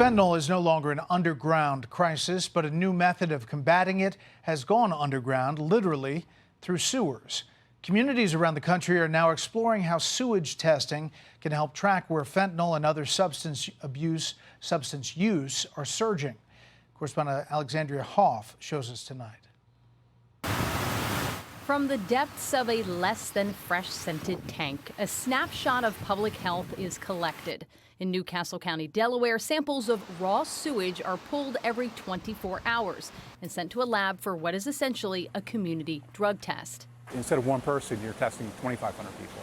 Fentanyl is no longer an underground crisis, but a new method of combating it has gone underground, literally through sewers. Communities around the country are now exploring how sewage testing can help track where fentanyl and other substance use are surging. Correspondent Alexandria Hoff shows us tonight. From the depths of a less than fresh scented tank, a snapshot of public health is collected. In Newcastle County, Delaware, samples of raw sewage are pulled every 24 hours and sent to a lab for what is essentially a community drug test. Instead of one person, you're testing 2,500 people.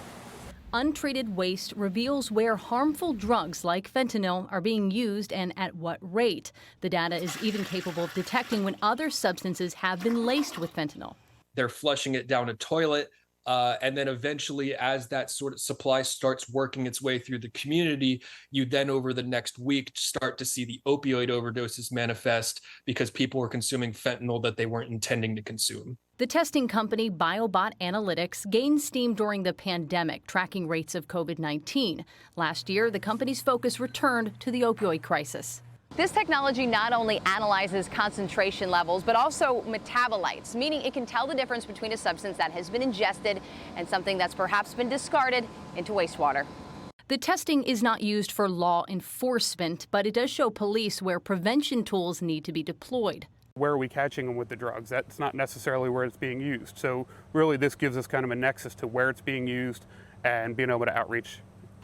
Untreated waste reveals where harmful drugs like fentanyl are being used and at what rate. The data is even capable of detecting when other substances have been laced with fentanyl. They're flushing it down a toilet. And then eventually, as that sort of supply starts working its way through the community, you then over the next week start to see the opioid overdoses manifest because people were consuming fentanyl that they weren't intending to consume. The testing company BioBot Analytics gained steam during the pandemic, tracking rates of COVID-19. Last year, the company's focus returned to the opioid crisis. This technology not only analyzes concentration levels, but also metabolites, meaning it can tell the difference between a substance that has been ingested and something that's perhaps been discarded into wastewater. The testing is not used for law enforcement, but it does show police where prevention tools need to be deployed. Where are we catching them with the drugs? That's not necessarily where it's being used. So really this gives us kind of a nexus to where it's being used and being able to outreach.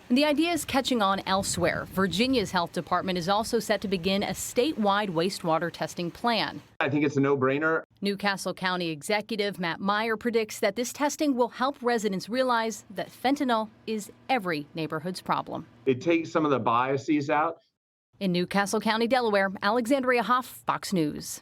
The idea is catching on elsewhere. Virginia's health department is also set to begin a statewide wastewater testing plan. I think it's a no-brainer. Newcastle County Executive Matt Meyer predicts that this testing will help residents realize that fentanyl is every neighborhood's problem. It takes some of the biases out. In Newcastle County, Delaware, Alexandria Hoff, Fox News.